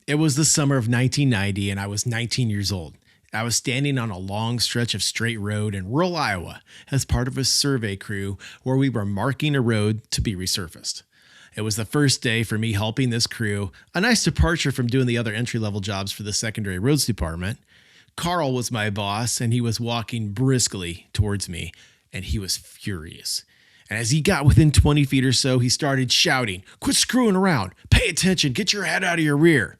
It was the summer of 1990, and I was 19 years old. I was standing on a long stretch of straight road in rural Iowa as part of a survey crew where we were marking a road to be resurfaced. It was the first day for me helping this crew, a nice departure from doing the other entry-level jobs for the secondary roads department. Carl was my boss, and he was walking briskly towards me, and he was furious. And as he got within 20 feet or so, he started shouting, "Quit screwing around! Pay attention! Get your head out of your rear!"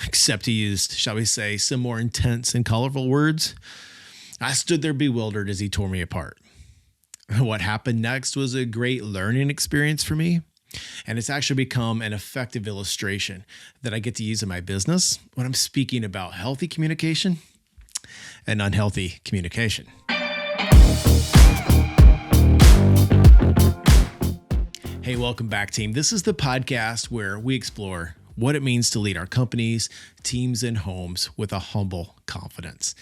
Except he used, shall we say, some more intense and colorful words. I stood there bewildered as he tore me apart. What happened next was a great learning experience for me, and it's actually become an effective illustration that I get to use in my business when I'm speaking about healthy communication and unhealthy communication. Hey, welcome back, team. This is the podcast where we explore what it means to lead our companies, teams, and homes with a humble confidence.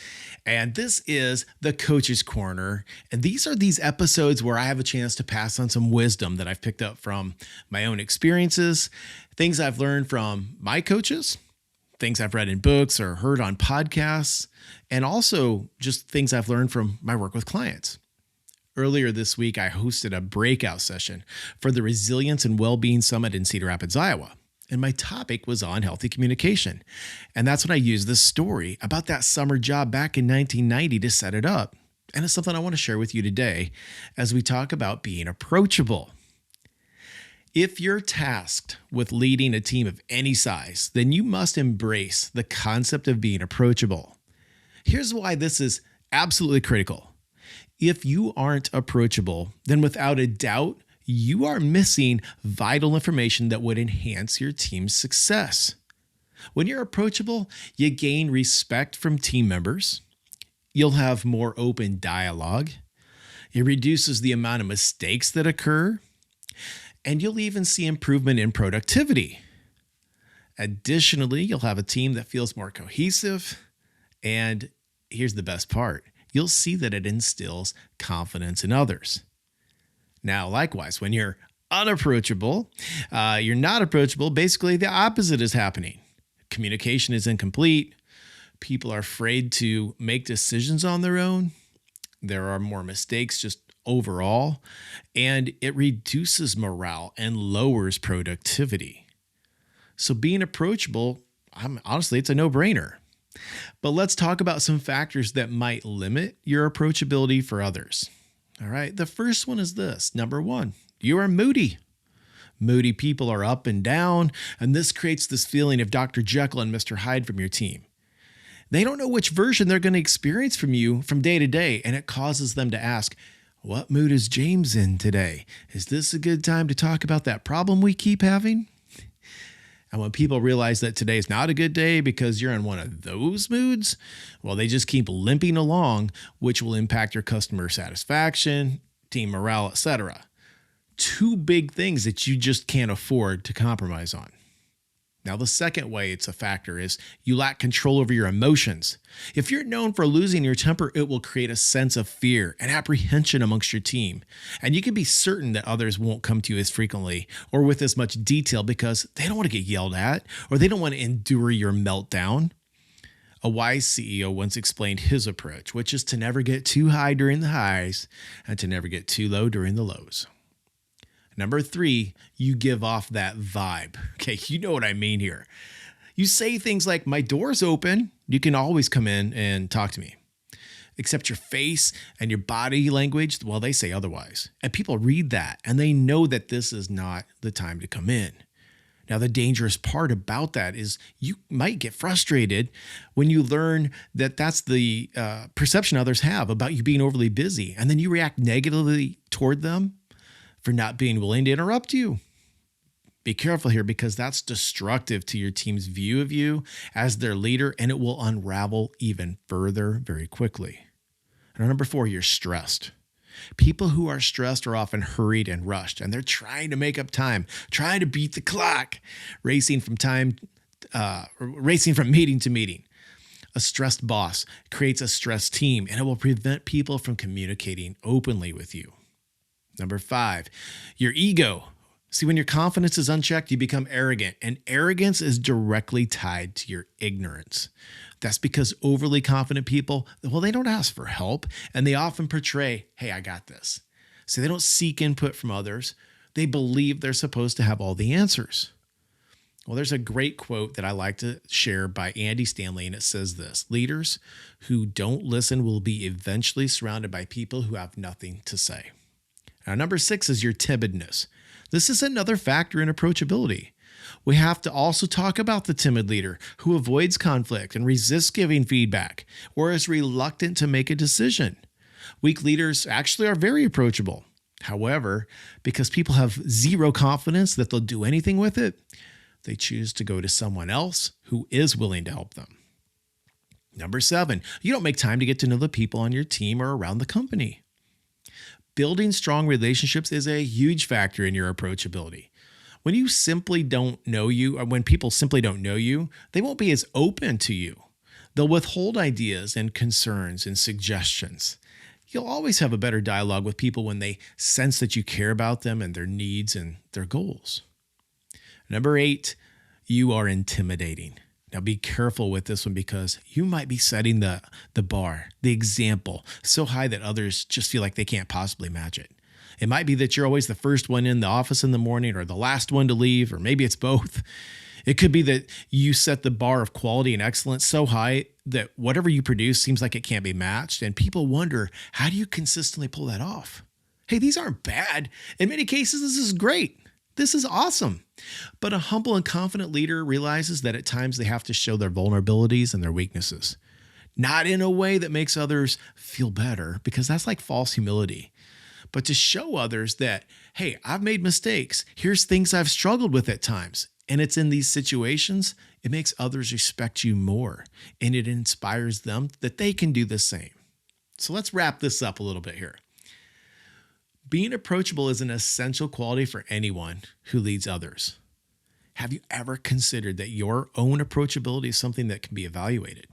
And this is the Coach's Corner. And these are these episodes where I have a chance to pass on some wisdom that I've picked up from my own experiences, things I've learned from my coaches, things I've read in books or heard on podcasts, and also just things I've learned from my work with clients. Earlier this week, I hosted a breakout session for the Resilience and Wellbeing Summit in Cedar Rapids, Iowa. And my topic was on healthy communication. And that's when I used this story about that summer job back in 1990 to set it up. And it's something I want to share with you today as we talk about being approachable. If you're tasked with leading a team of any size, then you must embrace the concept of being approachable. Here's why this is absolutely critical. If you aren't approachable, then without a doubt, you are missing vital information that would enhance your team's success. When you're approachable, you gain respect from team members. You'll have more open dialogue. It reduces the amount of mistakes that occur. And you'll even see improvement in productivity. Additionally, you'll have a team that feels more cohesive. And here's the best part. You'll see that it instills confidence in others. Now, likewise, when you're unapproachable, you're not approachable, basically the opposite is happening. Communication is incomplete. People are afraid to make decisions on their own. There are more mistakes just overall, and it reduces morale and lowers productivity. So being approachable, honestly, it's a no-brainer. But let's talk about some factors that might limit your approachability for others. All right, the first one is this. Number one, you are moody. Moody people are up and down, and this creates this feeling of Dr. Jekyll and Mr. Hyde from your team. They don't know which version they're going to experience from you from day to day, and it causes them to ask, what mood is James in today? Is this a good time to talk about that problem we keep having? And when people realize that today is not a good day because you're in one of those moods, well, they just keep limping along, which will impact your customer satisfaction, team morale, etc. Two big things that you just can't afford to compromise on. Now, the second way it's a factor is you lack control over your emotions. If you're known for losing your temper, it will create a sense of fear and apprehension amongst your team. And you can be certain that others won't come to you as frequently or with as much detail because they don't want to get yelled at or they don't want to endure your meltdown. A wise CEO once explained his approach, which is to never get too high during the highs and to never get too low during the lows. Number three, you give off that vibe. Okay, you know what I mean here. You say things like, my door's open. You can always come in and talk to me. Except your face and your body language, well, they say otherwise. And people read that and they know that this is not the time to come in. Now, the dangerous part about that is you might get frustrated when you learn that that's the perception others have about you being overly busy. And then you react negatively toward them for not being willing to interrupt you. Be careful here because that's destructive to your team's view of you as their leader, and it will unravel even further very quickly. And number four, you're stressed. People who are stressed are often hurried and rushed, and they're trying to make up time, trying to beat the clock, racing from meeting to meeting. A stressed boss creates a stressed team, and it will prevent people from communicating openly with you. Number five, your ego See, when your confidence is unchecked, you become arrogant, and arrogance is directly tied to your ignorance. That's because overly confident people, well, they don't ask for help, and they often portray, hey, I got this. So they don't seek input from others. They believe they're supposed to have all the answers. Well, there's a great quote that I like to share by Andy Stanley, and it says this: leaders who don't listen will be eventually surrounded by people who have nothing to say. Now, number 6 is your timidness. This is another factor in approachability. We have to also talk about the timid leader who avoids conflict and resists giving feedback or is reluctant to make a decision. Weak leaders actually are very approachable. However, because people have zero confidence that they'll do anything with it, they choose to go to someone else who is willing to help them. Number 7, you don't make time to get to know the people on your team or around the company. Building strong relationships is a huge factor in your approachability. When you simply don't know you, or when people simply don't know you, they won't be as open to you. They'll withhold ideas and concerns and suggestions. You'll always have a better dialogue with people when they sense that you care about them and their needs and their goals. Number 8, you are intimidating. Now be careful with this one because you might be setting the bar, the example, so high that others just feel like they can't possibly match it. It might be that you're always the first one in the office in the morning or the last one to leave, or maybe it's both. It could be that you set the bar of quality and excellence so high that whatever you produce seems like it can't be matched, and people wonder, how do you consistently pull that off? Hey, these aren't bad. In many cases, this is great. This is awesome. But a humble and confident leader realizes that at times they have to show their vulnerabilities and their weaknesses. Not in a way that makes others feel better, because that's like false humility, but to show others that, hey, I've made mistakes. Here's things I've struggled with at times. And it's in these situations, it makes others respect you more, and it inspires them that they can do the same. So let's wrap this up a little bit here. Being approachable is an essential quality for anyone who leads others. Have you ever considered that your own approachability is something that can be evaluated?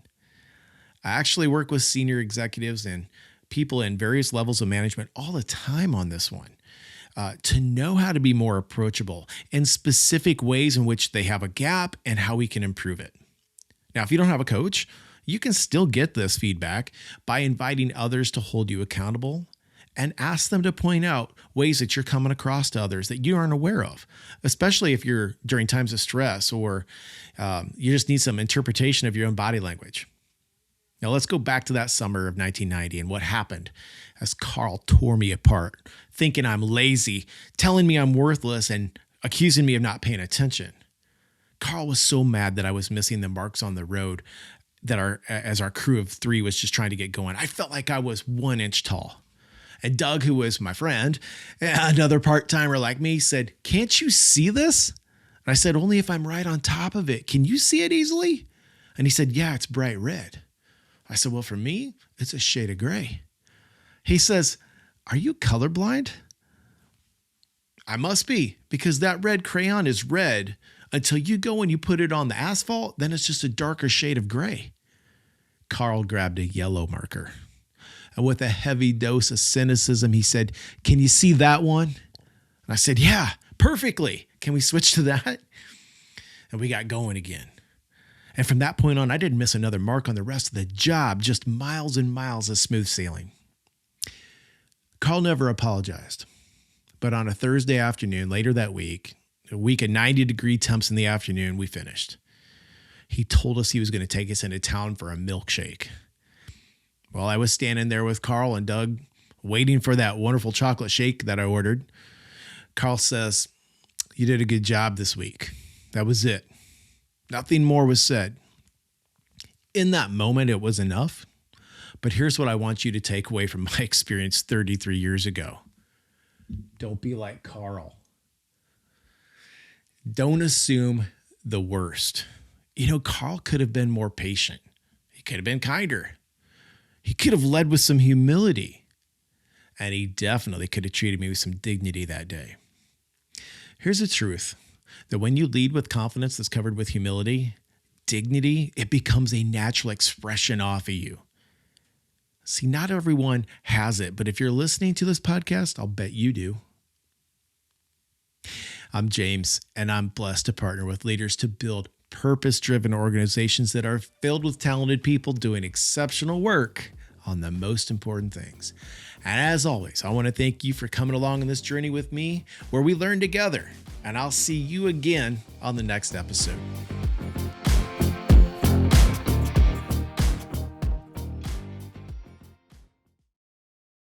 I actually work with senior executives and people in various levels of management all the time on this one, to know how to be more approachable and specific ways in which they have a gap and how we can improve it. Now, if you don't have a coach, you can still get this feedback by inviting others to hold you accountable and ask them to point out ways that you're coming across to others that you aren't aware of, especially if you're during times of stress or you just need some interpretation of your own body language. Now let's go back to that summer of 1990 and what happened as Carl tore me apart, thinking I'm lazy, telling me I'm worthless, and accusing me of not paying attention. Carl was so mad that I was missing the marks on the road that as our crew of 3 was just trying to get going. I felt like I was 1 inch tall. And Doug, who was my friend, another part-timer like me, said, "Can't you see this?" And I said, "Only if I'm right on top of it. Can you see it easily?" And he said, "Yeah, it's bright red." I said, "Well, for me, it's a shade of gray." He says, "Are you colorblind?" I must be, because that red crayon is red until you go and you put it on the asphalt, then it's just a darker shade of gray. Carl grabbed a yellow marker. And with a heavy dose of cynicism, he said, "Can you see that one?" And I said, "Yeah, perfectly. Can we switch to that?" And we got going again. And from that point on, I didn't miss another mark on the rest of the job, just miles and miles of smooth sailing. Carl never apologized. But on a Thursday afternoon, later that week, a week of 90-degree temps in the afternoon, we finished. He told us he was going to take us into town for a milkshake. Well, I was standing there with Carl and Doug, waiting for that wonderful chocolate shake that I ordered. Carl says, "You did a good job this week." That was it. Nothing more was said. In that moment, it was enough. But here's what I want you to take away from my experience 33 years ago. Don't be like Carl. Don't assume the worst. Carl could have been more patient. He could have been kinder. He could have led with some humility. And he definitely could have treated me with some dignity that day. Here's the truth, that when you lead with confidence that's covered with humility, dignity, it becomes a natural expression off of you. See, not everyone has it, but if you're listening to this podcast, I'll bet you do. I'm James, and I'm blessed to partner with leaders to build purpose-driven organizations that are filled with talented people doing exceptional work on the most important things. And as always, I want to thank you for coming along on this journey with me where we learn together. And I'll see you again on the next episode.